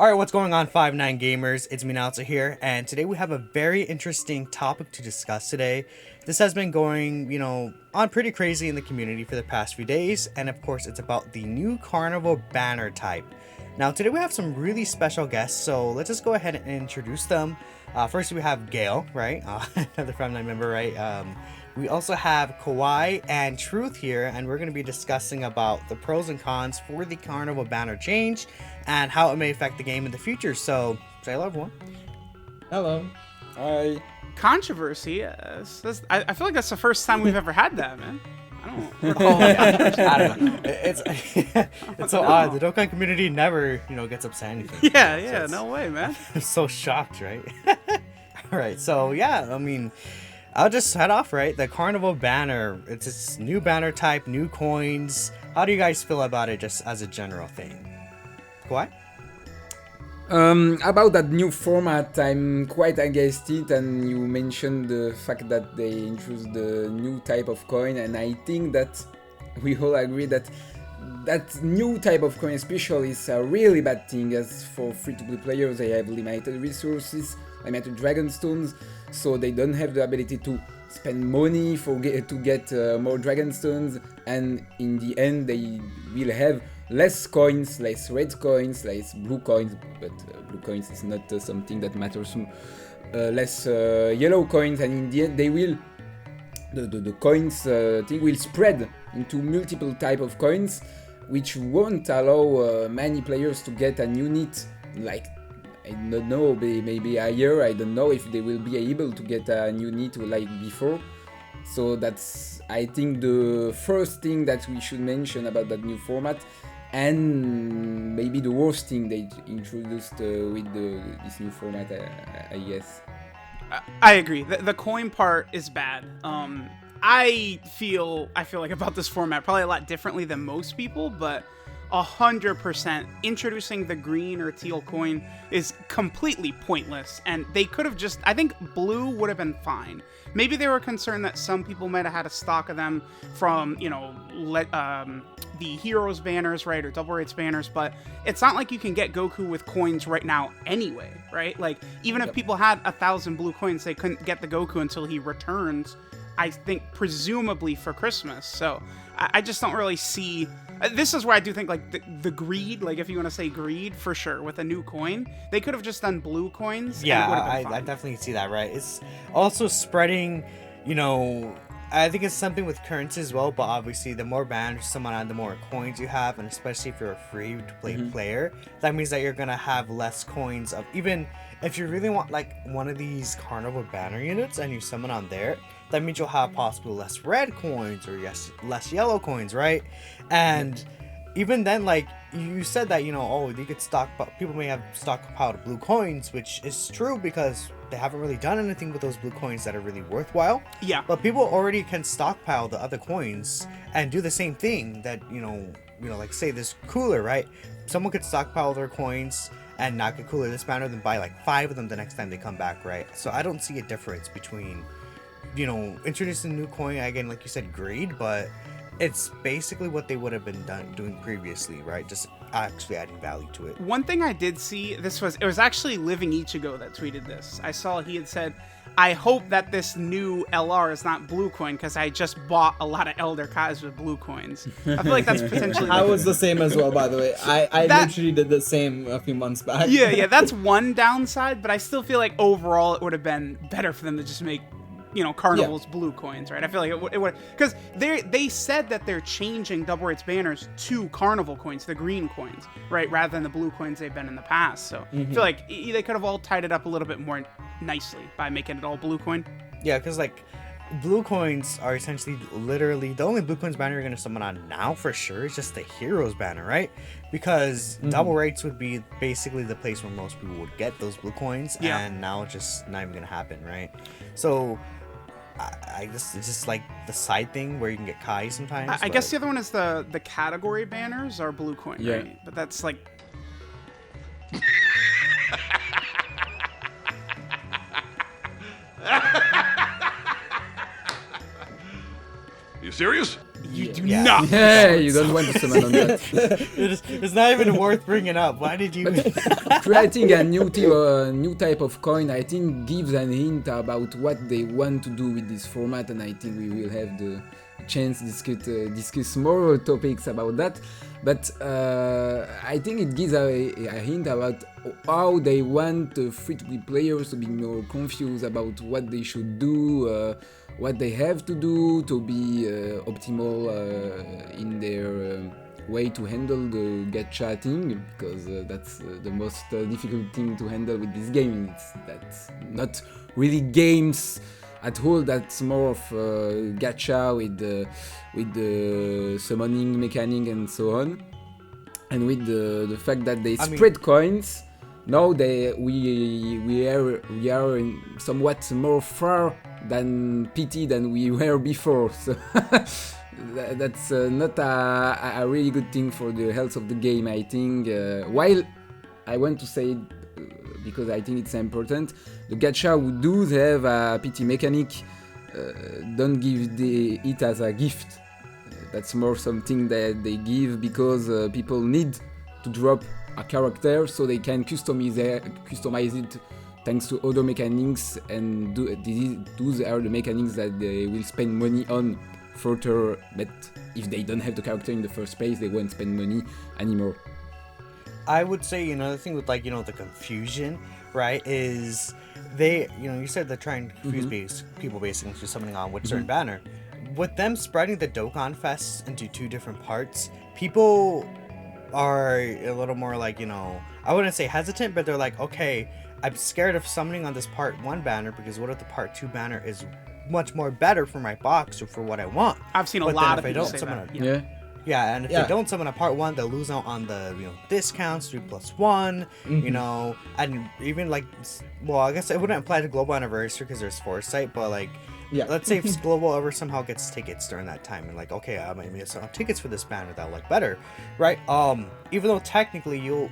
Alright, what's going on, 5-9 gamers? It's Minato here, and today we have a very interesting topic to discuss today. This has been going, on pretty crazy in the community for the past few days, and of course it's about the new Carnival banner type. Now today we have some really special guests, so let's just go ahead and introduce them. First we have Gail, right? Another 5-9 member, right? We also have Kowai and Truth here, and we're going to be discussing about the pros and cons for the Carnival banner change and how it may affect the game in the future. So, say hello, everyone. Hello. Hi. Controversy, yes. I feel like that's the first time we've ever had that, man. I don't recall. I don't know. It's so odd. The Dokkan community never, gets upset anything. Yeah, no way, man. I'm so shocked, right? All right, so yeah, I mean, I'll just head off, right? The Carnival banner, it's this new banner type, new coins. How do you guys feel about it just as a general thing? What? About that new format, I'm quite against it, and you mentioned the fact that they introduced the new type of coin, and I think that we all agree that that new type of coin especially is a really bad thing, as for free-to-play players they have limited resources, limited dragon stones, so they don't have the ability to spend money to get more dragon stones, and in the end they will have less coins, less red coins, less blue coins, but blue coins is not something that matters, less yellow coins, and in the end they will, the coins thing will spread into multiple type of coins, which won't allow many players to get an unit, like, I don't know, maybe a year, I don't know if they will be able to get a unit like before. So that's, I think, the first thing that we should mention about that new format, and maybe the worst thing they introduced with this new format, I guess. I agree. The coin part is bad. I feel like about this format probably a lot differently than most people, but 100% introducing the green or teal coin is completely pointless, and they could have just, I think blue would have been fine. Maybe they were concerned that some people might have had a stock of them from, the Heroes banners, right, or Double Rates banners, but it's not like you can get Goku with coins right now anyway, right? Like, even if people had 1,000 blue coins, they couldn't get the Goku until he returns, I think, presumably for Christmas. So I just don't really see. This is where I do think, like, the greed, like, if you want to say greed, for sure, with a new coin, they could have just done blue coins. Yeah, I definitely see that, right? It's also spreading, I think it's something with currency as well, but obviously the more banners someone on, the more coins you have, and especially if you're a free-to-play player, that means that you're going to have less coins of, even if you really want, like, one of these Carnival banner units and you summon on there, that means you'll have possibly less red coins or less yellow coins, right? And even then, like, you said that, you could people may have stockpiled blue coins, which is true because they haven't really done anything with those blue coins that are really worthwhile. Yeah. But people already can stockpile the other coins and do the same thing that, like, say this cooler, right? Someone could stockpile their coins and not get cooler this banner, then buy like 5 of them the next time they come back, right? So I don't see a difference between, introducing a new coin, again, like you said, greed, but it's basically what they would have been doing previously, right? Just actually adding value to it. One thing I did see, it was actually Living Ichigo that tweeted this. I saw he had said, I hope that this new LR is not blue coin, because I just bought a lot of Elder Kais with blue coins. I feel like that's potentially... I was the same as well, by the way. I literally did the same a few months back. Yeah, that's one downside, but I still feel like overall it would have been better for them to just make Carnival's blue coins, right? I feel like it would, because they said that they're changing Double Rates banners to Carnival coins, the green coins, right, rather than the blue coins they've been in the past. So I feel like they could have all tied it up a little bit more nicely by making it all blue coin. Yeah, because, like, blue coins are essentially literally the only blue coins banner you're going to summon on now for sure is just the Heroes banner, right? Because Double Rates would be basically the place where most people would get those blue coins, and now it's just not even going to happen, right? So I guess it's just like the side thing where you can get Kai sometimes. I guess the other one is the category banners are blue coin, right? But that's like... You serious? You do Yeah. not. Yeah, you don't want to summon on that. It's not even worth bringing up. Why did you? Creating a new type of coin, I think, gives an hint about what they want to do with this format, and I think we will have the chance to discuss more topics about that. But I think it gives a hint about how they want free-to-play players to be more confused about what they should do, what they have to do to be optimal in their way to handle the gacha thing, because that's the most difficult thing to handle with this game. That's not really games at all. That's more of gacha with the summoning mechanic and so on, and with the fact that they spread coins. Now we are in somewhat more far than PT than we were before. So that's not a really good thing for the health of the game, I think. While I want to say, because I think it's important, the gacha who do have a PT mechanic don't give it as a gift. That's more something that they give because people need to drop a character so they can customize it thanks to other mechanics, and those are the mechanics that they will spend money on further. But if they don't have the character in the first place, they won't spend money anymore. I would say another thing with the confusion, right, is they, you said they're trying to confuse people basically into summoning on which certain banner. With them spreading the Dokkan Fest into two different parts, people are a little more I wouldn't say hesitant, but they're like, okay, I'm scared of summoning on this part 1 banner because what if the part 2 banner is much more better for my box or for what I want? I've seen a lot of people say that. Yeah, and if they don't summon a part 1, they'll lose out on the discounts, 3+1, and even I guess it wouldn't apply to Global Anniversary because there's Foresight, but let's say if Global ever somehow gets tickets during that time, and okay, I might have tickets for this banner that I like better, right? Even though technically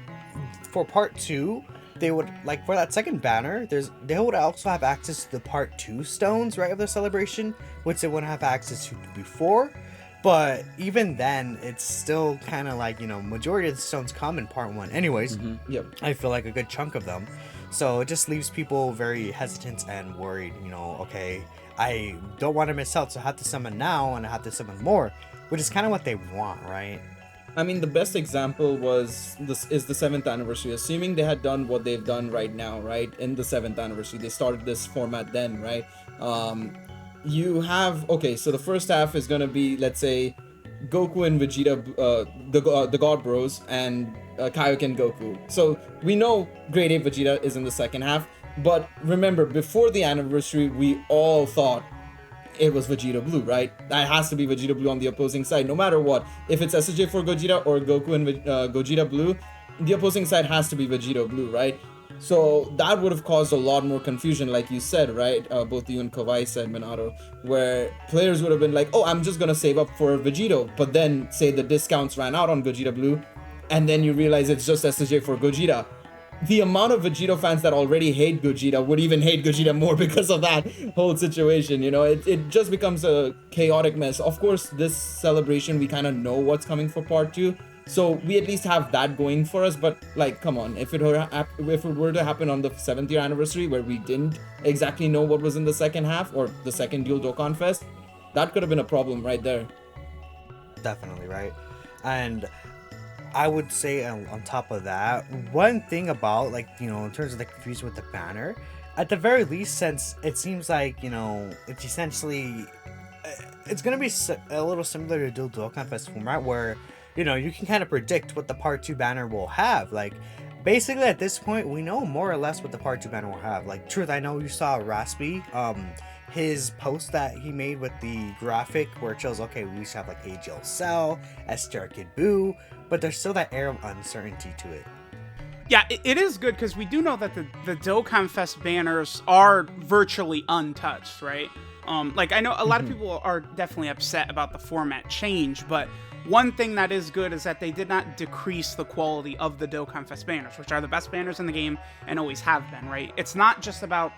for part 2, they would for that second banner, they would also have access to the part 2 stones, right, of the celebration, which they wouldn't have access to before. But even then, it's still kind of majority of the stones come in part 1 anyways. Yep. I feel like a good chunk of them. So it just leaves people very hesitant and worried, okay, I don't want to miss out, so I have to summon now and I have to summon more, which is kind of what they want, right? I mean, the best example is the 7th anniversary. Assuming they had done what they've done right now, right, in the 7th anniversary, they started this format then, right? You have, so the first half is gonna be, let's say, Goku and Vegeta, the God Bros, and Kaioken and Goku. So we know Grade 8 Vegeta is in the second half, but remember, before the anniversary, we all thought it was Vegeta Blue, right? That has to be Vegeta Blue on the opposing side, no matter what. If it's SSJ for Gogeta or Goku and Gogeta Blue, the opposing side has to be Vegeta Blue, right? So that would have caused a lot more confusion, like you said, right? Both you and Kowai said, Minato, where players would have been like, oh, I'm just gonna save up for Vegito, but then say the discounts ran out on Gogeta Blue, and then you realize it's just SSJ for Gogeta. The amount of Vegito fans that already hate Gogeta would even hate Gogeta more because of that whole situation, it just becomes a chaotic mess. Of course, this celebration, we kind of know what's coming for part 2, so we at least have that going for us, but come on, if it were to happen on the 7th year anniversary where we didn't exactly know what was in the second half or the second Dual Dokkan Fest, that could have been a problem right there. Definitely, right? And I would say on top of that, one thing about in terms of the confusion with the banner, at the very least, since it seems like it's essentially it's gonna be a little similar to Dual Dokkan Fest format where you can kind of predict what the part 2 banner will have. Basically at this point we know more or less what the part 2 banner will have. Truth, I know you saw Raspy his post that he made with the graphic where it shows, okay, we should have AGL Cell, STR Kid Buu, but there's still that air of uncertainty to it. Yeah, it is good because we do know that the Dokkan Fest banners are virtually untouched, right? I know a lot of people are definitely upset about the format change, but one thing that is good is that they did not decrease the quality of the Dokkan Fest banners, which are the best banners in the game and always have been, right? It's not just about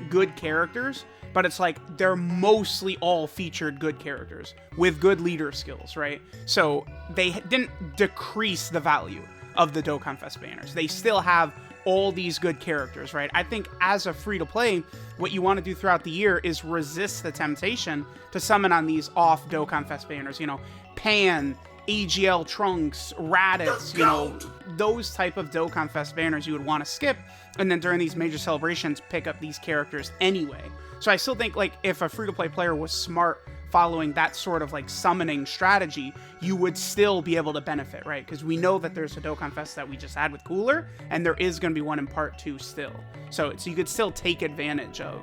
good characters, but it's like they're mostly all featured good characters with good leader skills, right? So they didn't decrease the value of the Dokkan Fest banners. They still have all these good characters, right? I think as a free-to-play, what you want to do throughout the year is resist the temptation to summon on these off Dokkan Fest banners, you know, Pan, AGL Trunks, Raditz, you know, those type of Dokkan Fest banners you would want to skip, and then during these major celebrations, pick up these characters anyway. So I still think, like, if a free-to-play player was smart following that sort of, like, summoning strategy, you would still be able to benefit, right? Because we know that there's a Dokkan Fest that we just had with Cooler, and there is going to be one in Part 2 still. So you could still take advantage of,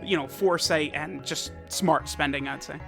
you know, foresight and just smart spending, I'd say.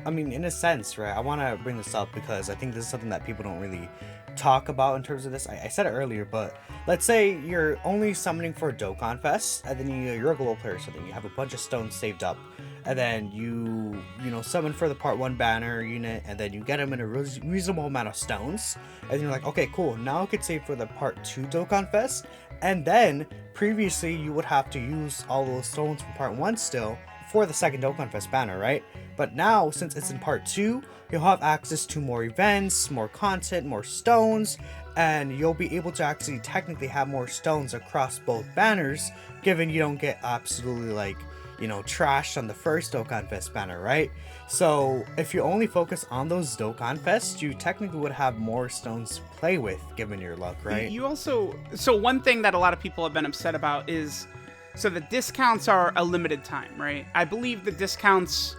I mean, in a sense, right, I want to bring this up because I think this is something that people don't really talk about in terms of this. I said it earlier, but let's say you're only summoning for a Dokkan Fest, and then you're a global player, so then you have a bunch of stones saved up, and then you know, summon for the Part 1 banner unit, and then you get them in a reasonable amount of stones, and you're like, okay, cool, now I could save for the Part 2 Dokkan Fest, and then previously you would have to use all those stones from Part 1 still for the second Dokkan Fest banner, right? But now, since it's in Part 2, you'll have access to more events, more content, more stones, and you'll be able to actually technically have more stones across both banners, given you don't get absolutely, like, you know, trashed on the first Dokkan Fest banner, right? So if you only focus on those Dokkan Fest, you technically would have more stones to play with, given your luck, right? You also, so one thing that a lot of people have been upset about is, so the discounts are a limited time, right? I believe the discounts,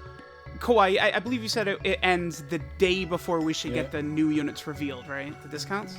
Kowai, I believe you said it ends the day before we should get the new units revealed, right? The discounts?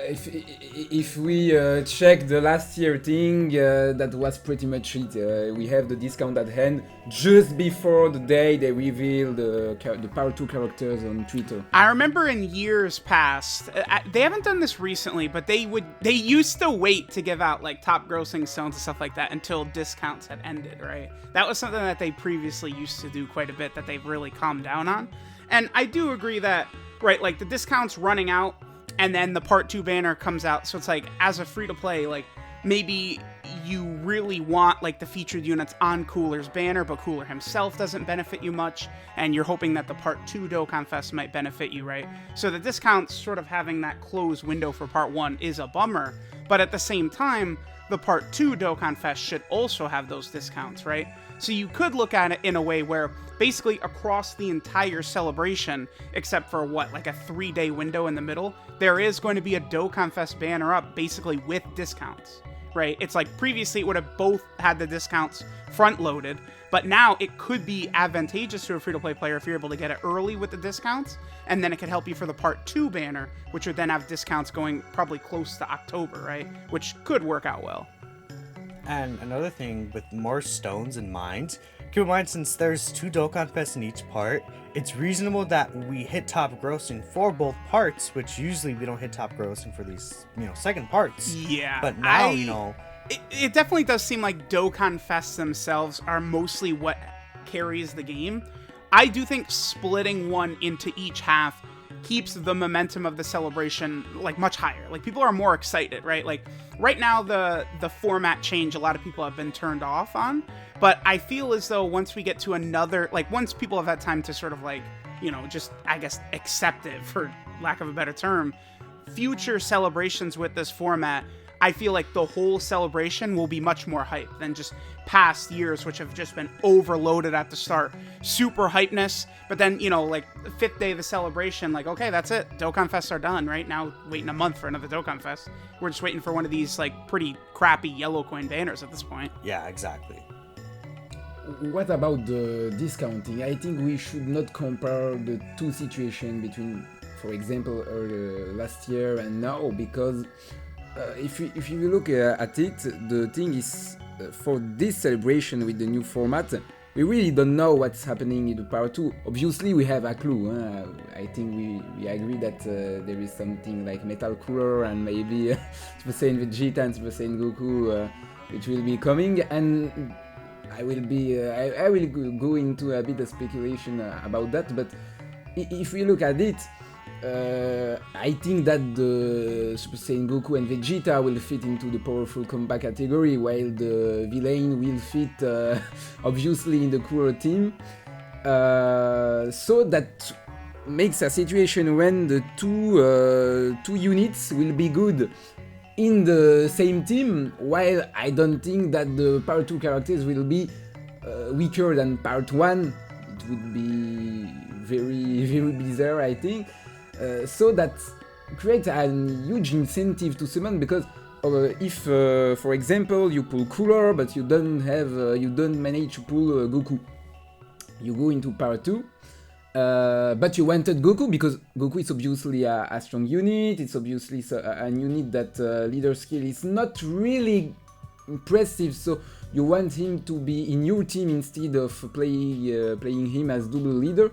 If we check the last year thing, that was pretty much it. We have the discount at hand just before the day they reveal the Power 2 characters on Twitter. I remember in years past, they haven't done this recently, but they used to wait to give out like top grossing stones and stuff like that until discounts had ended, right? That was something that they previously used to do quite a bit that they've really calmed down on. And I do agree that, right, like the discounts running out, and then the Part 2 banner comes out, so it's like, as a free-to-play, like, maybe you really want, like, the featured units on Cooler's banner, but Cooler himself doesn't benefit you much, and you're hoping that the Part 2 Dokkan Fest might benefit you, right? So the discounts sort of having that closed window for Part 1 is a bummer, but at the same time, the Part 2 Dokkan Fest should also have those discounts, right? So you could look at it in a way where basically across the entire celebration, except for what, like a 3-day window in the middle, there is going to be a Dokkan Fest banner up basically with discounts, right? It's like previously it would have both had the discounts front loaded, but now it could be advantageous to a free-to-play player if you're able to get it early with the discounts, and then it could help you for the Part 2 banner, which would then have discounts going probably close to October, right? Which could work out well. And another thing, with more stones in mind, keep in mind, since there's 2 Dokkan Fests in each part, it's reasonable that we hit top grossing for both parts, which usually we don't hit top grossing for these, you know, second parts. Yeah. But now, you know... It definitely does seem like Dokkan Fests themselves are mostly what carries the game. I do think splitting one into each half keeps the momentum of the celebration like much higher. Like people are more excited, right? Like right now the format change a lot of people have been turned off on, but I feel as though once we get to another, like once people have had time to sort of like, you know, just I guess accept it for lack of a better term, future celebrations with this format, I feel like the whole celebration will be much more hype than just past years, which have just been overloaded at the start. Super hypeness, but then, you know, like the 5th day of the celebration, like, okay, that's it. Dokkan Fests are done, right? Now waiting a month for another Dokkan Fest. We're just waiting for one of these, like, pretty crappy yellow coin banners at this point. Yeah, exactly. What about the discounting? I think we should not compare the two situations between, for example, last year and now, because if you look at it, the thing is, for this celebration with the new format, we really don't know what's happening in the Part 2. Obviously, we have a clue. I think we agree that there is something like Metal Cooler and maybe Super Saiyan Vegeta and Super Saiyan Goku, which will be coming. And I will go into a bit of speculation about that, but if we look at it, I think that the Super Saiyan Goku and Vegeta will fit into the powerful combat category, while the villain will fit obviously in the cooler team. So that makes a situation when the two units will be good in the same team, while I don't think that the part 2 characters will be weaker than part 1. It would be very, very bizarre, I think. So that creates a huge incentive to summon, because if, for example, you pull Cooler, but you don't manage to pull Goku, you go into part 2. But you wanted Goku because Goku is obviously a strong unit. It's obviously a unit that leader skill is not really impressive, so you want him to be in your team instead of playing him as double leader.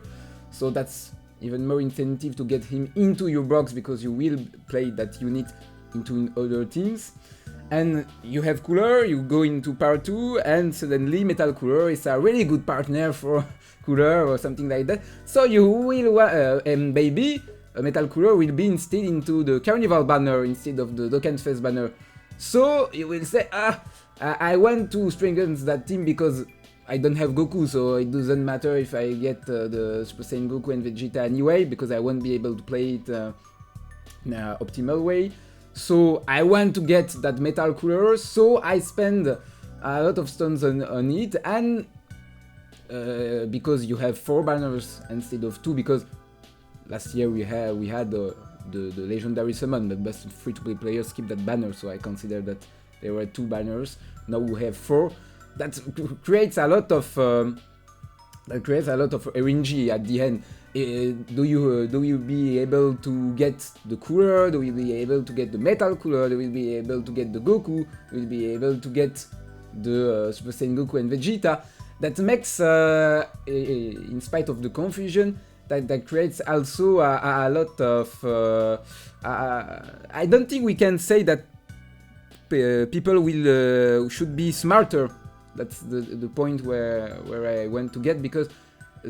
So that's even more incentive to get him into your box, because you will play that unit into other teams. And you have Cooler, you go into part 2, and suddenly Metal Cooler is a really good partner for Cooler or something like that. So you will, and maybe Metal Cooler will be instead into the Carnival banner instead of the Dokkan Fest banner. So you will say, I want to strengthen that team because I don't have Goku, so it doesn't matter if I get the Super Saiyan Goku and Vegeta anyway, because I won't be able to play it in an optimal way. So I want to get that Metal Cooler, so I spend a lot of stones on it, and because you have 4 banners instead of 2, because last year we had the legendary summon, but most free-to-play players skip that banner, so I consider that there were 2 banners. Now we have 4. That creates a lot of RNG at the end. Do you be able to get the Cooler? Do you be able to get the Metal Cooler? Do you be able to get the Goku? Do you be able to get the Super Saiyan Goku and Vegeta? That makes, in spite of the confusion, that creates also a lot of. I don't think we can say that people should be smarter. That's the point where I want to get, because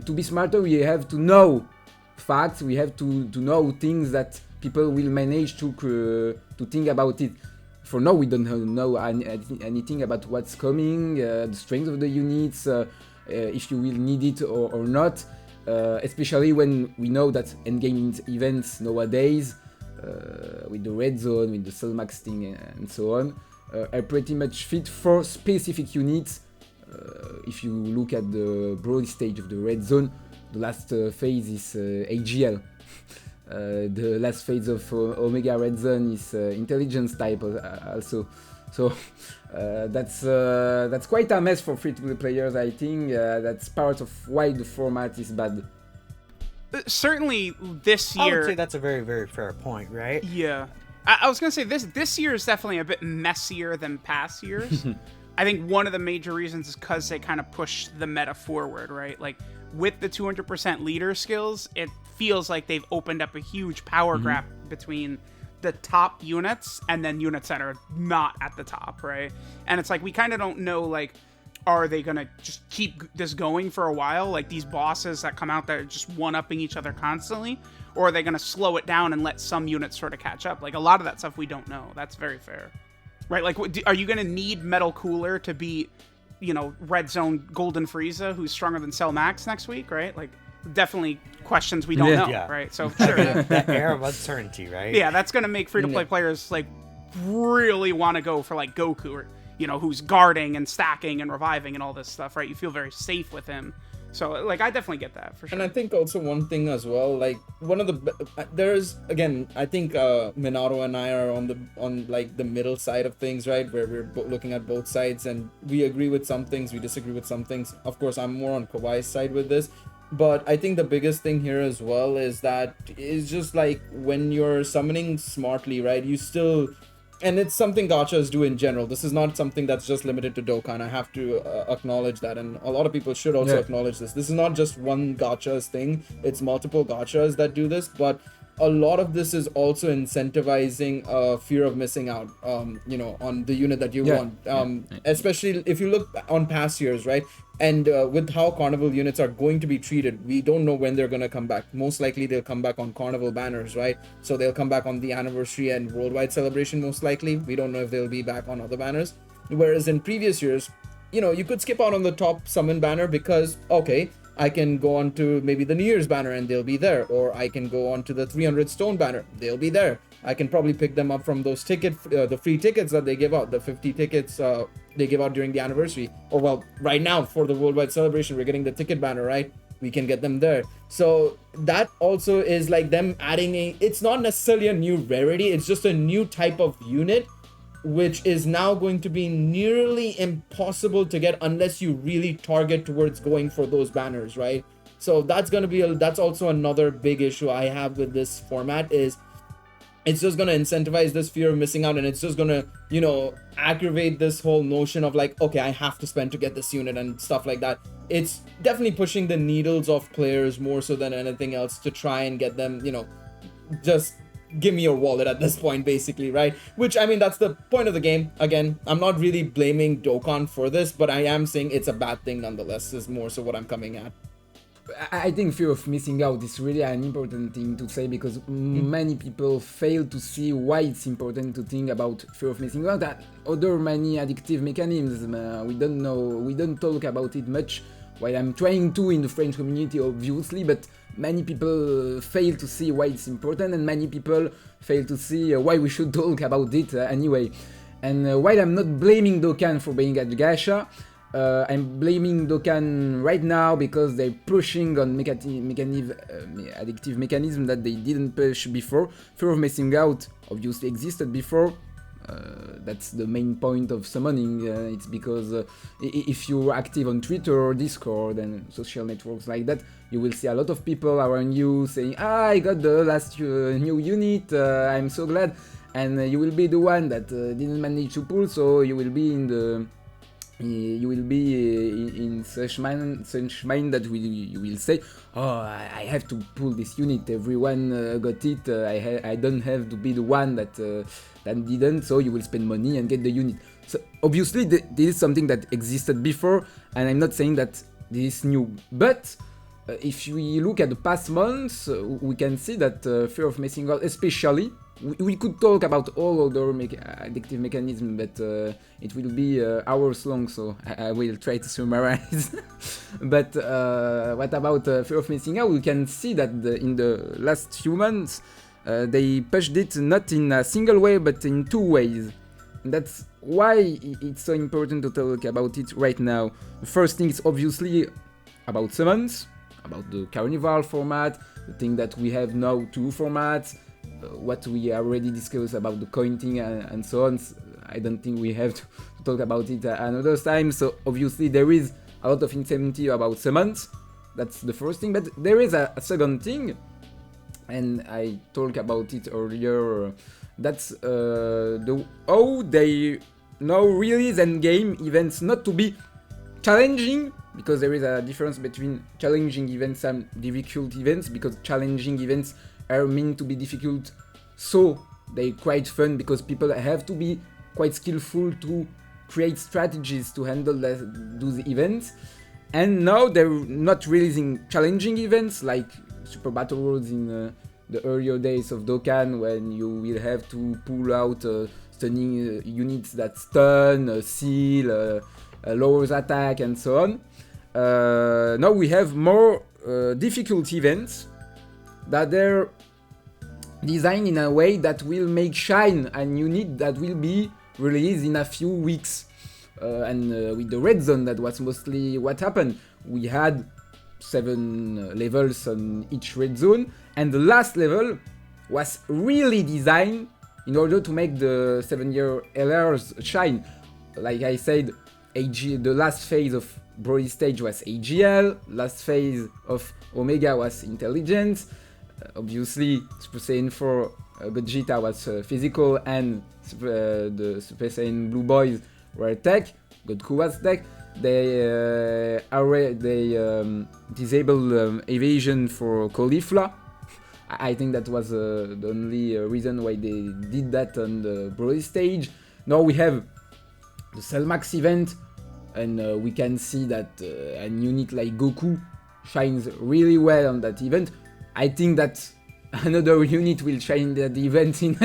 to be smarter we have to know facts, we have to know things that people will manage to think about it. For now we don't know anything about what's coming, the strength of the units, if you will need it or not, especially when we know that endgame events nowadays, with the red zone, with the cell max thing and so on, are pretty much fit for specific units. If you look at the broad stage of the red zone, the last phase is AGL. The last phase of Omega Red Zone is intelligence type also. So that's quite a mess for free-to-play players, I think. That's part of why the format is bad. Certainly this year... I would say that's a very, very fair point, right? Yeah. I was going to say, this year is definitely a bit messier than past years. I think one of the major reasons is because they kind of push the meta forward, right? Like, with the 200% leader skills, it feels like they've opened up a huge power gap between the top units and then units that are not at the top, right? And it's like, we kind of don't know, like, are they going to just keep this going for a while? Like, these bosses that come out that are just one-upping each other constantly? Or are they going to slow it down and let some units sort of catch up? Like, a lot of that stuff we don't know. That's very fair. Right, like, are you going to need Metal Cooler to beat, Red Zone Golden Frieza, who's stronger than Cell Max next week, right? Like, definitely questions we don't know, right? So, sure. That air of uncertainty, right? Yeah, that's going to make free-to-play players, like, really want to go for, like, Goku, or, who's guarding and stacking and reviving and all this stuff, right? You feel very safe with him. So, like, I definitely get that, for sure. And I think also one thing as well, like, one of the... There's, again, I think Minato and I are on the middle side of things, right? Where we're looking at both sides, and we agree with some things, we disagree with some things. Of course, I'm more on Kowai's side with this. But I think the biggest thing here as well is that it's just, like, when you're summoning smartly, right? You still... And it's something gachas do in general. This is not something that's just limited to Dokkan. I have to acknowledge that, and a lot of people should also acknowledge this. This is not just one gacha's thing. It's multiple gachas that do this, but a lot of this is also incentivizing fear of missing out, on the unit that you want. Especially if you look on past years, right? And with how Carnival units are going to be treated, we don't know when they're going to come back. Most likely they'll come back on Carnival banners, right? So they'll come back on the anniversary and worldwide celebration, most likely. We don't know if they'll be back on other banners. Whereas in previous years, you could skip out on the top summon banner because, okay, I can go on to maybe the New Year's banner and they'll be there, or I can go on to the 300 stone banner, they'll be there. I can probably pick them up from those the free tickets that they give out, the 50 tickets they give out during the anniversary. Or well, right now for the worldwide celebration, we're getting the ticket banner, right? We can get them there. So that also is like them adding it's not necessarily a new rarity, it's just a new type of unit, which is now going to be nearly impossible to get unless you really target towards going for those banners, right? So that's going to be that's also another big issue I have with this format, is it's just going to incentivize this fear of missing out, and it's just going to aggravate this whole notion of like, okay, I have to spend to get this unit and stuff like that. It's definitely pushing the needles of players more so than anything else to try and get them, just give me your wallet at this point, basically, right? Which, I mean, that's the point of the game. Again, I'm not really blaming Dokkan for this, but I am saying it's a bad thing nonetheless, is more so what I'm coming at. I think fear of missing out is really an important thing to say, because many people fail to see why it's important to think about fear of missing out and other many addictive mechanisms. We don't talk about it much, while I'm trying to in the French community, obviously, but many people fail to see why it's important, and many people fail to see why we should talk about it anyway. And while I'm not blaming Dokkan for being at Gacha, I'm blaming Dokkan right now because they're pushing on addictive mechanism that they didn't push before. Fear of missing out obviously existed before. That's the main point of summoning. It's because if you're active on Twitter or Discord and social networks like that, you will see a lot of people around you saying, I got the last new unit, I'm so glad, and you will be the one that didn't manage to pull, so you will be in such mind that you will say, oh, I have to pull this unit, everyone got it, I don't have to be the one that didn't, so you will spend money and get the unit. So obviously this is something that existed before, and I'm not saying that this is new, but if we look at the past months, we can see that fear of missing out, especially, we could talk about all other addictive mechanisms, but it will be hours long, so I will try to summarize. But what about fear of missing out? We can see that in the last few months, they pushed it not in a single way, but in two ways. And that's why it's so important to talk about it right now. The first thing is obviously about summons, about the Carnival format, the thing that we have now two formats, what we already discussed about the cointing and so on. I don't think we have to talk about it another time. So obviously there is a lot of incentive about summons. That's the first thing. But there is a second thing, and I talked about it earlier. That's how they now release endgame events not to be challenging, because there is a difference between challenging events and difficult events, because challenging events are meant to be difficult, so they're quite fun because people have to be quite skillful to create strategies to handle those events. And now they're not releasing challenging events like Super Battle Roads in the earlier days of Dokkan, when you will have to pull out stunning units that stun, seal, lowers attack, and so on. Now we have more difficult events that they're designed in a way that will make shine a unit that will be released in a few weeks. And with the red zone, that was mostly what happened. We had 7 levels on each red zone, and the last level was really designed in order to make the 7-year LRs shine. Like I said, the last phase of Broly stage was AGL, last phase of Omega was Intelligence, obviously Super Saiyan 4 Gogeta was physical, and the Super Saiyan Blue Boys were tech, Goku was tech. They disabled evasion for Caulifla. I think that was the only reason why they did that on the Broly stage. Now we have the Cellmax event, and we can see that a unit like Goku shines really well on that event. I think that another unit will shine at the event in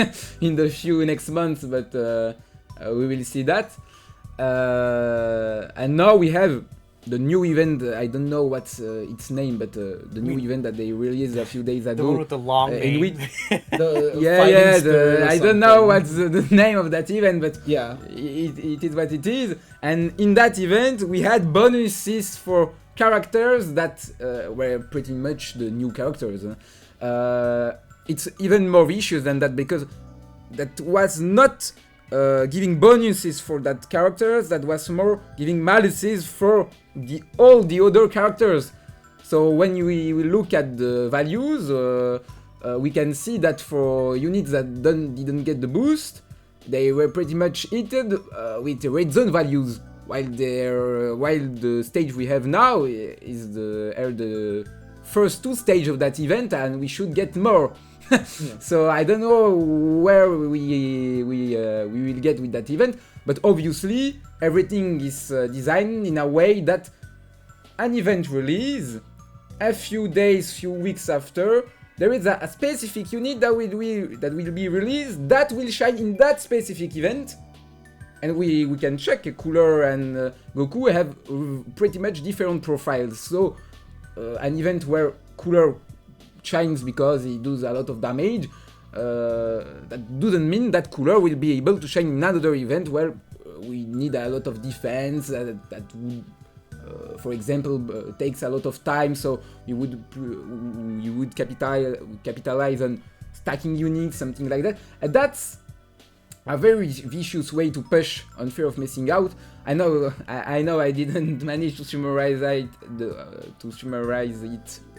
the few next months, but we will see that. And now we have the new event. I don't know what's its name, but the new event that they released a few days ago. The one with the long name. I don't know what's the name of that event, but Yeah. it is what it is. And in that event, we had bonuses for characters that were pretty much the new characters. It's even more vicious than that, because that was not giving bonuses for that characters, that was more giving malices for all the other characters. So when we look at the values, we can see that for units that didn't get the boost, they were pretty much hit with red zone values, while the stage we have now is the first two stages of that event, and we should get more. So I don't know where we will get with that event, but obviously everything is designed in a way that an event release, a few weeks after, there is a specific unit that will be released that will shine in that specific event, and we can check. Cooler and Goku have pretty much different profiles, so an event where Cooler shines because he does a lot of damage, that doesn't mean that Cooler will be able to shine in another event where we need a lot of defense, that would, for example, takes a lot of time, so you would capitalize on stacking units, something like that. And that's a very vicious way to push on fear of missing out. I know I didn't manage to summarize it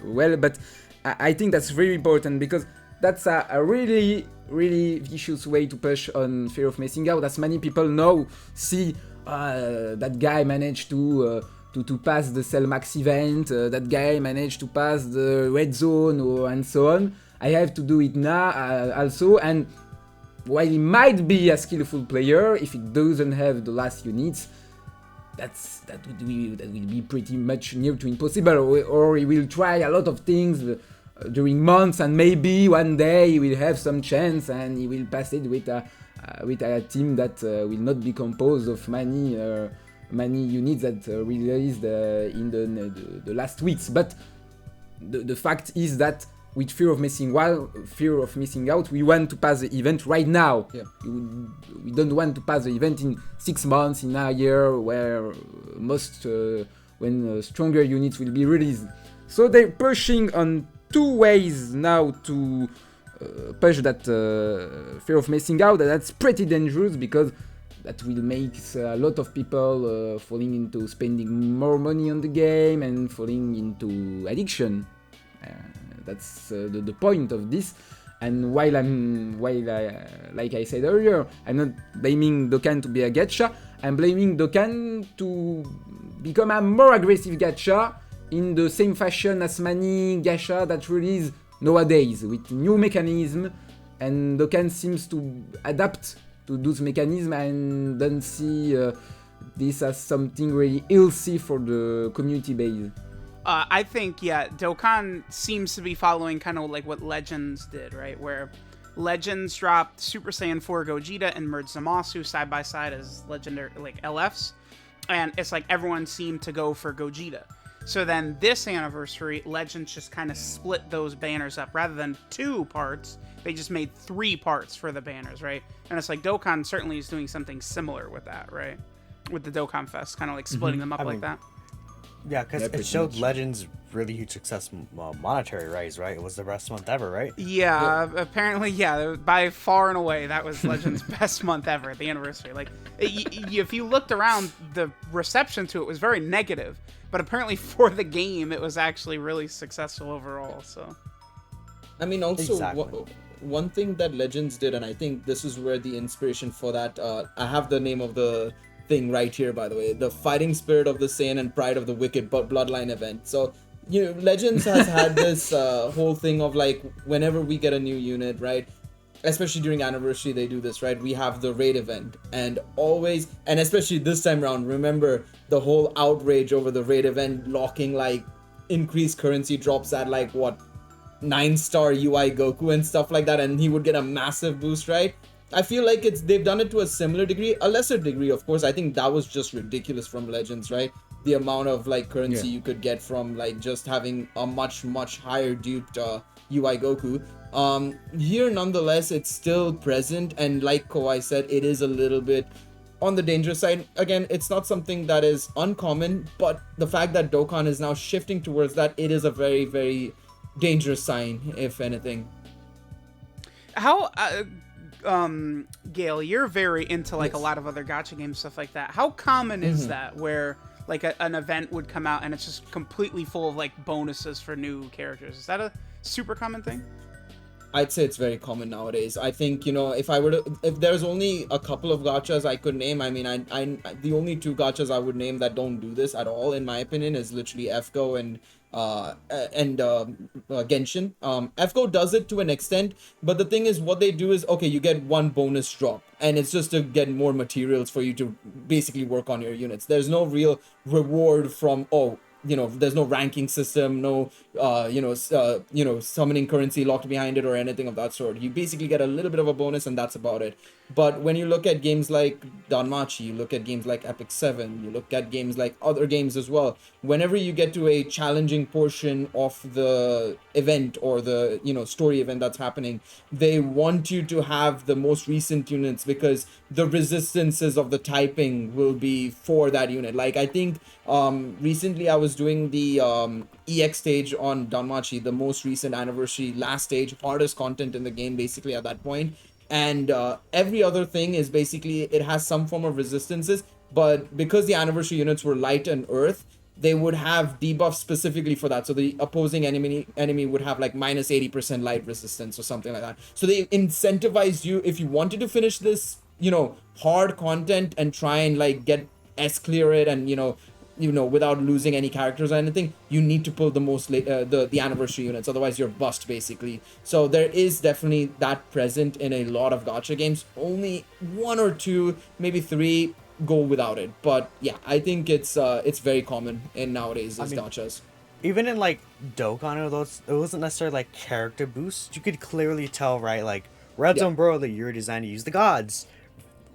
well, but I think that's very important, because that's a really, really vicious way to push on fear of missing out. As many people now see that guy managed to pass the Cellmax event, that guy managed to pass the red zone, and so on. I have to do it now also, and while he might be a skillful player, if he doesn't have the last units, that will be pretty much near to impossible, or he will try a lot of things during months, and maybe one day he will have some chance and he will pass it with a team that will not be composed of many units that released in the last weeks. But the fact is that with fear of missing out, we want to pass the event right now. Yeah. We don't want to pass the event in 6 months, in a year, where when stronger units will be released. So they're pushing on 2 ways now to push that fear of missing out, and that's pretty dangerous, because that will make a lot of people falling into spending more money on the game and falling into addiction. That's the point of this. And while like I said earlier, I'm not blaming Dokkan to be a gacha. I'm blaming Dokkan to become a more aggressive gacha, in the same fashion as many gacha that release nowadays, with new mechanism, and Dokkan seems to adapt to those mechanisms and don't see this as something really healthy for the community base. I think, Dokkan seems to be following kind of like what Legends did, right? Where Legends dropped Super Saiyan 4 Gogeta and merged Zamasu side by side as legendary, like LFs, and it's like everyone seemed to go for Gogeta. So then this anniversary, Legends just kind of split those banners up. Rather than 2 parts, they just made 3 parts for the banners, right? And it's like Dokkan certainly is doing something similar with that, right? With the Dokkan Fest, kind of like splitting them up like that. Yeah, because it showed Legends really huge success, monetary rise, right? It was the best month ever, right? Yeah, apparently, by far and away, that was Legends' best month ever, the anniversary. Like, if you looked around, the reception to it was very negative, but apparently for the game, it was actually really successful overall, so. I mean, also, Exactly. one thing that Legends did, and I think this is where the inspiration for that, I have the name of the thing right here, by the way, the Fighting Spirit of the Saiyan and Pride of the Wicked Bloodline event. So Legends has had this whole thing of like whenever we get a new unit, right? Especially during anniversary, they do this, right? We have the raid event, and always, and especially this time around, remember the whole outrage over the raid event locking like increased currency drops at like what 9-star UI Goku and stuff like that, and he would get a massive boost, right? I feel like they've done it to a similar degree, a lesser degree, of course. I think that was just ridiculous from Legends, right? The amount of like currency you could get from like just having a much higher duped UI Goku. Here nonetheless, it's still present, and like Kowai said, it is a little bit on the dangerous side. Again, it's not something that is uncommon, but the fact that Dokkan is now shifting towards that, it is a very, very dangerous sign, if anything. How Gail, you're very into like a lot of other gacha games, stuff like that. How common is that where like an event would come out and it's just completely full of like bonuses for new characters? Is that a super common thing? I'd say it's very common nowadays. I think, if there's only a couple of gachas I could name, I mean, I the only two gachas I would name that don't do this at all, in my opinion, is literally FGO and Genshin. FGO does it to an extent, but the thing is, what they do is, okay, you get one bonus drop, and it's just to get more materials for you to basically work on your units. There's no real reward from, there's no ranking system, no summoning currency locked behind it or anything of that sort. You basically get a little bit of a bonus, and that's about it. But when you look at games like Danmachi, you look at games like Epic 7, you look at games like other games as well, whenever you get to a challenging portion of the event or the story event that's happening, they want you to have the most recent units, because the resistances of the typing will be for that unit. Like, I think recently I was doing the EX stage on Danmachi, the most recent anniversary last stage, hardest content in the game basically at that point. And every other thing is basically, it has some form of resistances, but because the anniversary units were light and earth, they would have debuffs specifically for that. So the opposing enemy would have like minus 80% light resistance or something like that. So they incentivized you, if you wanted to finish this hard content and try and like get clear it, and without losing any characters or anything, you need to pull the most the anniversary units, otherwise you're bust basically. So there is definitely that present in a lot of gacha games. Only one or two, maybe three go without it, but yeah, I think it's very common in nowadays gachas. Even in like Dokkan, it wasn't necessarily like character boosts. You could clearly tell, right? Like Red Zone Broly, you were designed to use the gods.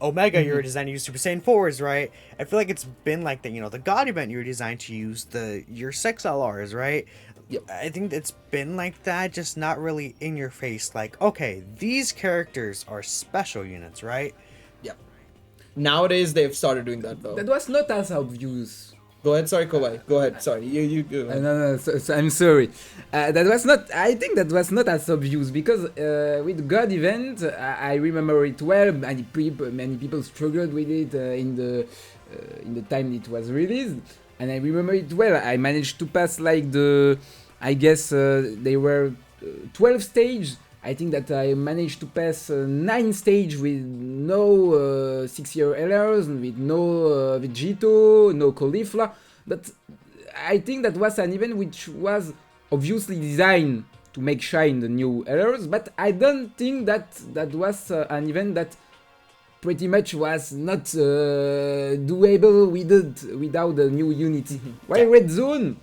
Omega, you were designed to use Super Saiyan 4s, right? I feel like it's been like that, the God event, you were designed to use your 6 LRs, right? Yep. I think it's been like that, just not really in your face. Like, okay, these characters are special units, right? Yep. Nowadays, they've started doing that, though. That was not as obvious. Go ahead, sorry, Kowai. Go ahead, sorry. You go. No, so I'm sorry. That was not. I think that was not as obvious, because with God event, I remember it well. Many people struggled with it in the time it was released, and I remember it well. I managed to pass like I guess they were 12 stage. I think that I managed to pass 9 stage with no 6-year LRs, with no Vegito, no Caulifla. But I think that was an event which was obviously designed to make shine the new LRs, but I don't think that was an event that pretty much was not doable without the new units. While Red Zone,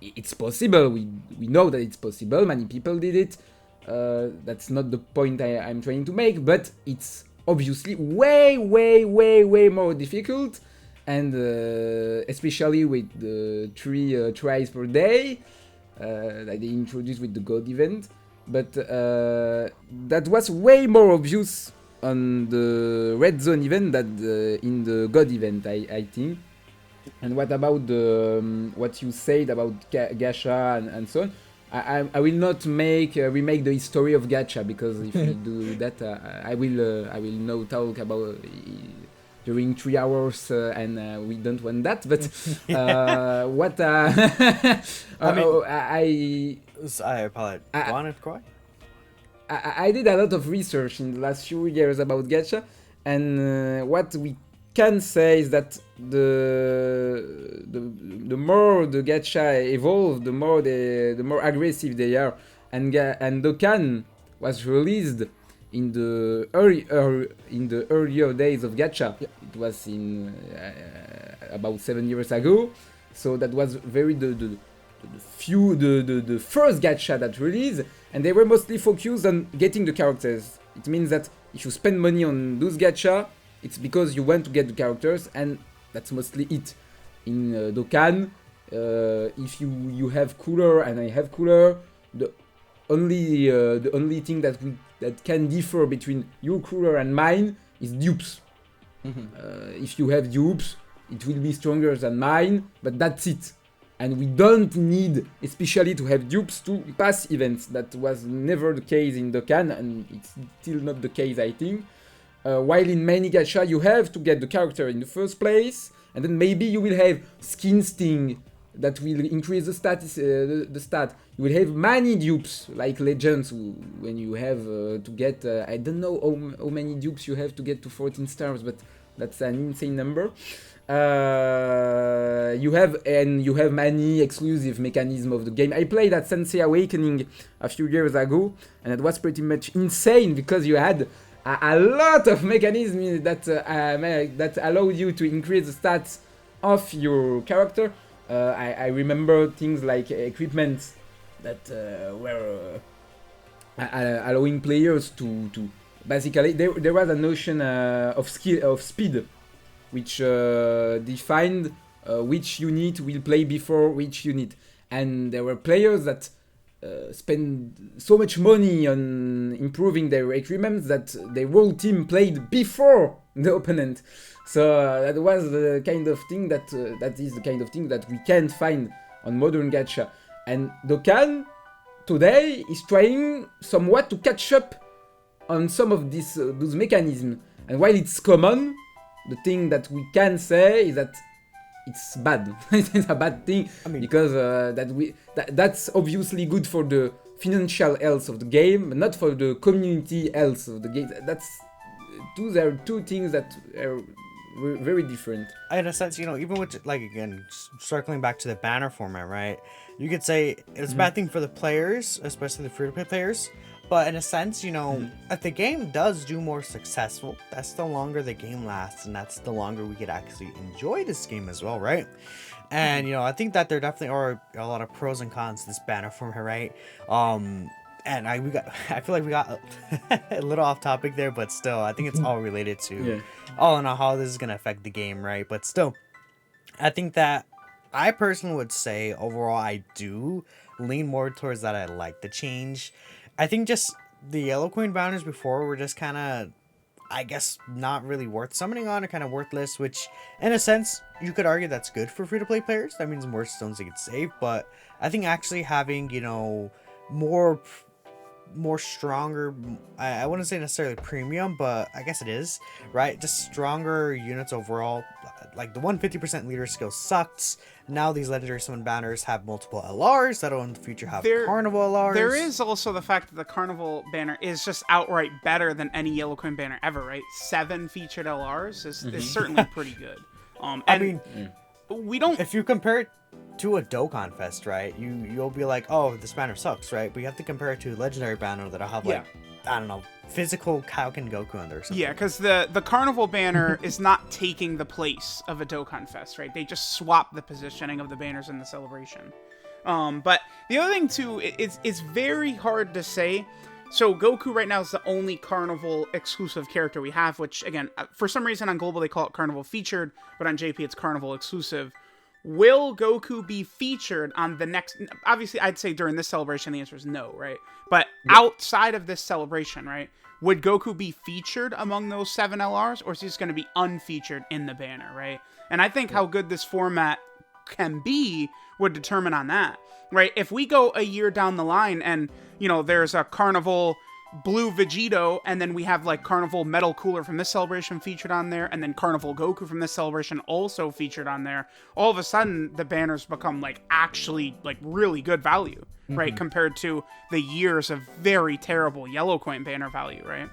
it's possible. We know that it's possible. Many people did it. That's not the point I'm trying to make, but it's obviously way more difficult, and especially with the 3 tries per day that they introduced with the God event. But that was way more obvious on the Red Zone event than in the God event, I think. And what about what you said about gacha and so on? I will not remake the history of gacha, because if we do that, I will now talk about during 3 hours, and we don't want that. But what I apologize. I did a lot of research in the last few years about gacha, and what we can say is that the more the gacha evolve, the more aggressive they are, and Dokkan was released in the earlier days of gacha. Yeah. It was in about 7 years ago, so that was very the first gacha that released, and they were mostly focused on getting the characters. It means that if you spend money on those gacha, it's because you want to get the characters, and that's mostly it. In Dokkan, if you have cooler and I have cooler, the only thing that can differ between your cooler and mine is dupes. If you have dupes, it will be stronger than mine, but that's it. And we don't need, especially to have dupes to pass events. That was never the case in Dokkan, and it's still not the case, I think. While in many gacha, you have to get the character in the first place, and then maybe you will have skin sting that will increase the status, the stat. You will have many dupes, like legends, when you have to get, I don't know how many dupes you have to get to 14 stars, but that's an insane number. You have many exclusive mechanism of the game. I played at Sensei Awakening a few years ago, and it was pretty much insane because you had a lot of mechanisms that allowed you to increase the stats of your character. I remember things like equipment that were allowing players to basically there was a notion of speed, which defined which unit will play before which unit, and there were players that spend so much money on improving their equipment that their whole team played before the opponent. So that was the kind of thing that is the kind of thing that we can't find on modern gacha. And Dokkan today is trying somewhat to catch up on some of those mechanisms. And while it's common, the thing that we can say is that it's bad. It's a bad thing, because that's obviously good for the financial health of the game, but not for the community health of the game. There are two things that are very different. In a sense, even with, like, again, circling back to the banner format, right? You could say it's a bad thing for the players, especially the free-to-play players. But in a sense, if the game does do more successful, that's the longer the game lasts, and that's the longer we could actually enjoy this game as well, right? And, I think that there definitely are a lot of pros and cons to this banner format, right? And I feel like we got a little off topic there, but still, I think it's all related to all in all how this is going to affect the game, right? But still, I think that I personally would say overall I do lean more towards that I like the change. I think just the yellow coin banners before were just kind of, I guess, not really worth summoning on, or kind of worthless, which in a sense you could argue that's good for free-to-play players. That means more stones they could save, but I think actually having, more stronger, I wouldn't say necessarily premium, but I guess it is, right? Just stronger units overall. Like the 150% leader skill sucks. Now these legendary summon banners have multiple LRs that'll in the future have Carnival LRs. There is also the fact that the Carnival banner is just outright better than any yellow coin banner ever, right? 7 featured LRs is certainly pretty good. We don't. If you compare it to a Dokkan Fest, right? You'll be like, oh, this banner sucks, right? But you have to compare it to a legendary banner that'll have I don't know, physical Kaioken Goku on there or something. Yeah, because the Carnival banner is not taking the place of a Dokkan Fest, right? They just swap the positioning of the banners in the celebration. But the other thing, too, it's very hard to say. So Goku right now is the only Carnival exclusive character we have, which, again, for some reason on Global they call it Carnival Featured, but on JP it's Carnival Exclusive. Will Goku be featured on the next... Obviously, I'd say during this celebration, the answer is no, right? But outside of this celebration, right, would Goku be featured among those 7 LRs, or is he just going to be unfeatured in the banner, right? And I think how good this format can be would determine on that, right? If we go a year down the line and, there's a Carnival Blue Vegito, and then we have like Carnival Metal Cooler from this celebration featured on there, and then Carnival Goku from this celebration also featured on there, all of a sudden the banners become like actually like really good value, right? Compared to the years of very terrible yellow coin banner value, right?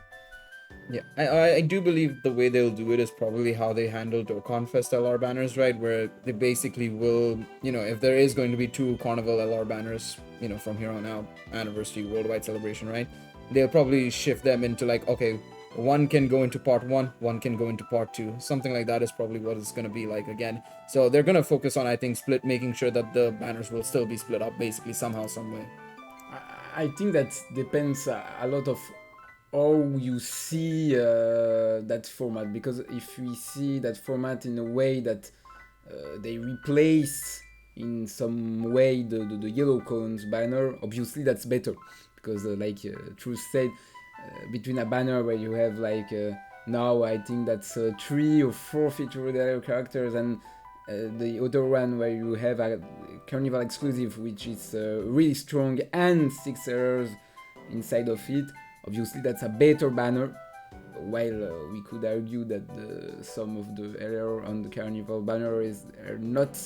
Yeah, I do believe the way they'll do it is probably how they handle Dokkan Fest LR banners, right? Where they basically will, if there is going to be 2 Carnival LR banners, from here on out, anniversary, worldwide celebration, right? They'll probably shift them into like, okay, one can go into part 1, one can go into part 2. Something like that is probably what it's going to be like again. So they're going to focus on, I think, making sure that the banners will still be split up basically somehow, some way. I think that depends a lot of how you see that format, because if we see that format in a way that they replace in some way the yellow cones banner, obviously that's better, because like Truth said, between a banner where you have like now I think that's 3 or 4 featured characters, and the other one where you have a Carnival exclusive which is really strong and 6 errors inside of it, obviously that's a better banner, while we could argue that some of the error on the Carnival banner are not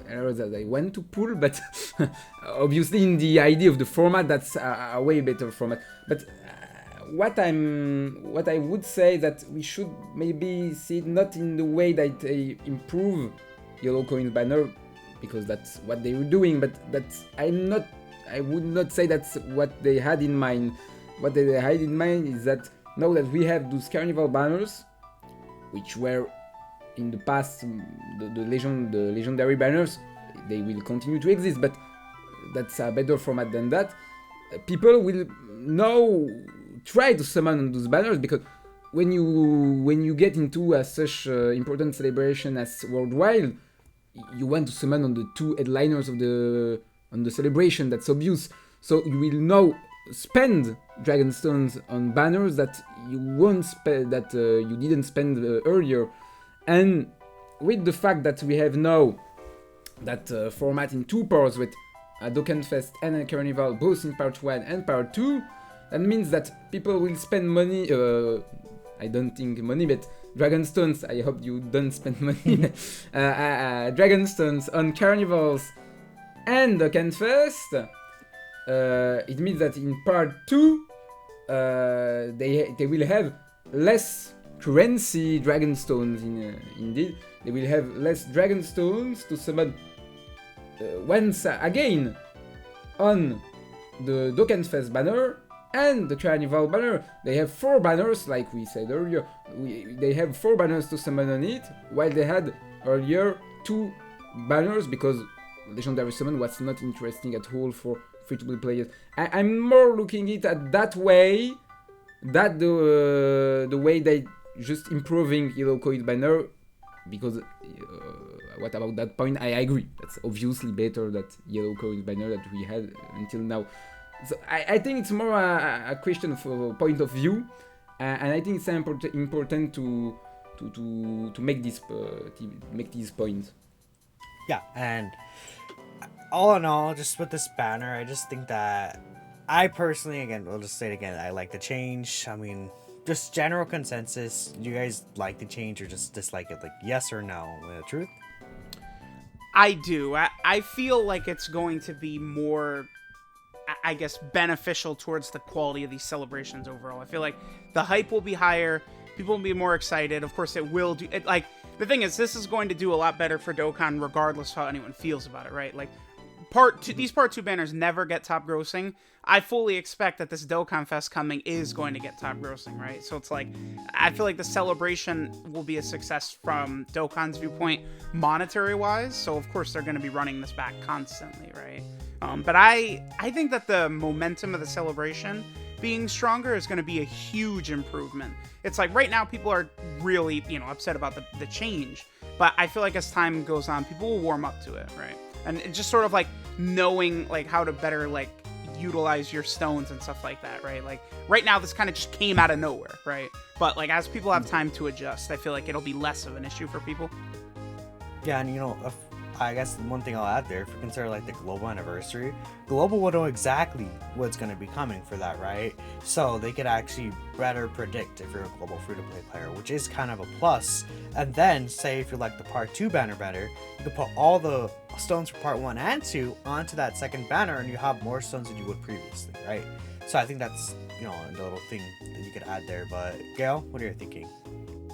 errors that I want to pull, but obviously in the idea of the format that's a way better format. But what I would say that we should maybe see it not in the way that they improve Yellow Coins banner, because that's what they were doing, but I would not say that's what they had in mind. What they had in mind is that now that we have those Carnival banners, which were in the past the legendary banners, they will continue to exist, but that's a better format than that. People will now try to summon on those banners, because when you get into a such important celebration as Worldwide, you want to summon on the 2 headliners of the celebration. That's obvious. So you will now spend Dragonstones on banners that you won't spend, that you didn't spend earlier. And with the fact that we have now that format in 2 parts with a Dokkan Fest and a Carnival, both in part 1 and part 2, that means that people will spend money, I don't think money, but Dragonstones, I hope you don't spend money, Dragonstones on Carnivals and Dokkan Fest. It means that in part 2, they will have less currency Dragonstones, indeed. They will have less Dragonstones to summon once again on the Dokkan Fest banner and the Carnival banner. They have 4 banners, like we said earlier. They have 4 banners to summon on it, while they had earlier 2 banners, because Legendary Summon was not interesting at all for free-to-play players. I'm more looking at that way, that the way they just improving Yellow Coin banner, because what about that point? I agree. That's obviously better that Yellow Coin banner that we had until now. So I think it's more a question of a point of view, and I think it's important to make these points. Yeah, and all in all, just with this banner, I just think that I personally, again, I'll just say it again, I like the change. I mean, just general consensus. Do you guys like the change or just dislike it? Like, yes or no? Truth? I do. I feel like it's going to be more, I guess, beneficial towards the quality of these celebrations overall. I feel like the hype will be higher. People will be more excited. Of course, it will do. Like, the thing is, this is going to do a lot better for Dokkan regardless of how anyone feels about it, right? Like, these part 2 banners never get top grossing. I fully expect that this Dokkan Fest coming is going to get top grossing, right? So it's like, I feel like the celebration will be a success from Dokkan's viewpoint, monetary wise. So of course they're going to be running this back constantly, right? But I think that the momentum of the celebration being stronger is going to be a huge improvement. It's like right now people are really, upset about the change, but I feel like as time goes on, people will warm up to it, right? And it's just sort of like knowing like how to better like utilize your stones and stuff like that, right? Like right now this kind of just came out of nowhere, right? But like as people have time to adjust, I feel like it'll be less of an issue for people. Yeah, and I guess one thing I'll add there, if you consider like the global anniversary, global will know exactly what's going to be coming for that, right? So they could actually better predict if you're a global free-to-play player, which is kind of a plus. And then say if you like the part 2 banner better, you can put all the stones for part 1 and 2 onto that second banner, and you have more stones than you would previously, right? So I think that's, you know, the little thing that you could add there. But Gail, what are you thinking?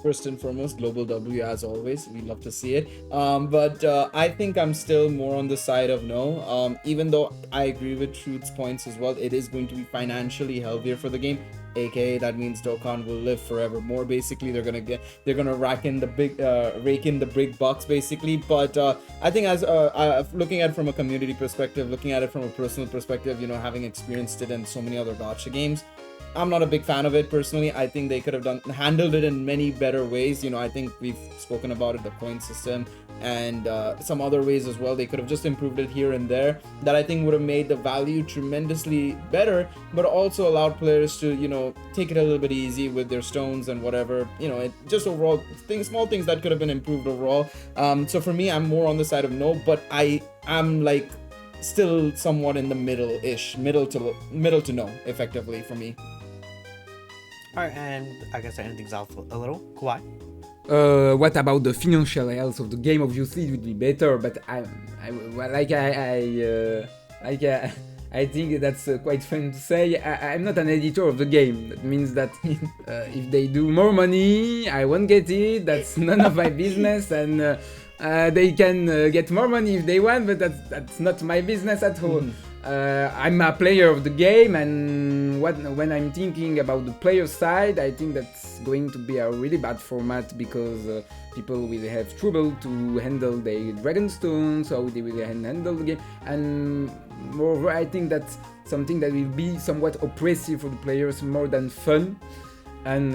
First and foremost, global W as always. We love to see it. But I think I'm still more on the side of no. Even though I agree with Truth's points as well, it is going to be financially healthier for the game. AKA that means Dokkan will live forevermore. Basically, they're gonna rake in the big bucks basically. But I think as looking at it from a community perspective, looking at it from a personal perspective, you know, having experienced it in so many other gacha games, I'm not a big fan of it personally. I think they could have handled it in many better ways. You know, I think we've spoken about it, the coin system and some other ways as well. They could have just improved it here and there. That I think would have made the value tremendously better, but also allowed players to, you know, take it a little bit easy with their stones and whatever. You know, it just overall small things that could have been improved overall. So for me, I'm more on the side of no, but I am like still somewhat in the middle to no, effectively for me. Alright, and I guess anything's out a little. Kowai? What about the financial health of the game? Obviously, it would be better, but I think that's quite fun to say. I'm not an editor of the game. That means that if they do more money, I won't get it. That's none of my business, and they can get more money if they want, but that's not my business at all. I'm a player of the game, and when I'm thinking about the player side, I think that's going to be a really bad format because people will have trouble to handle their Dragonstones, how they will handle the game, and moreover, I think that's something that will be somewhat oppressive for the players more than fun. And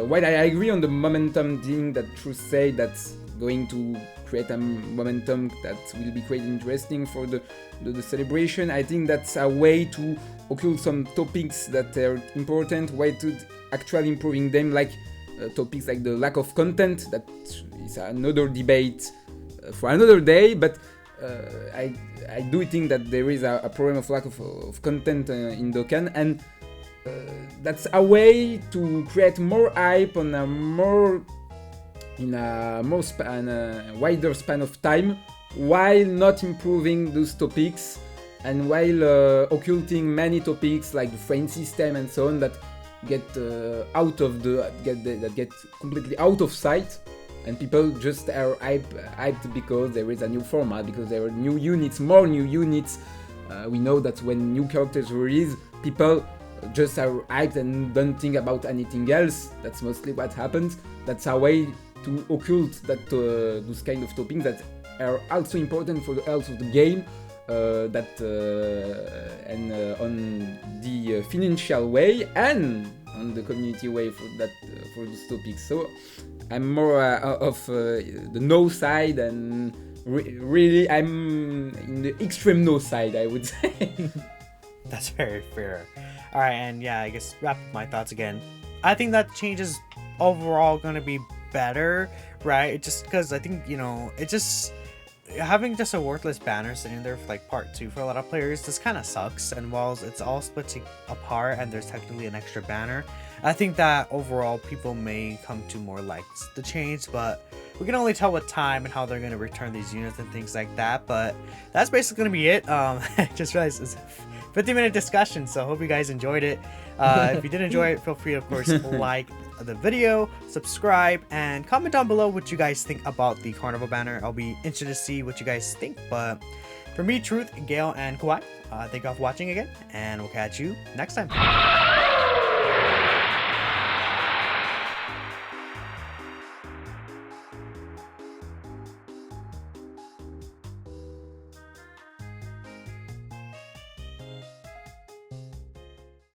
while I agree on the momentum thing that Truth said, that's going to create a momentum that will be quite interesting for the celebration. I think that's a way to occult some topics that are important, way to actually improving them, like topics like the lack of content. That is another debate for another day, but I do think that there is a problem of lack of content in Dokkan, and that's a way to create more hype on a wider span of time, while not improving those topics, and while occulting many topics like the frame system and so on that get completely out of sight, and people just are hyped because there is a new format, because there are more new units. We know that when new characters release, people just are hyped and don't think about anything else. That's mostly what happens. That's a way to occult that those kind of topics that are also important for the health of the game, and on the financial way and on the community way for those topics. So I'm more of the no side, and really I'm in the extreme no side, I would say. That's very fair. Alright, and yeah, I guess wrap up my thoughts again. I think that change is overall going to be better, right? It just because I think, you know, it just having just a worthless banner sitting there for like part 2 for a lot of players just kind of sucks. And while it's all split apart and there's technically an extra banner, I think that overall people may come to more like the change, but we can only tell with time and how they're going to return these units and things like that. But that's basically going to be it. I just realized it's a 50-minute discussion, so I hope you guys enjoyed it. If you did enjoy it, feel free to, of course, like the video, subscribe, and comment down below what you guys think about the Carnival banner. I'll be interested to see what you guys think. But for me, Truth, Gale, and Kowai, thank you all for watching again, and we'll catch you next time.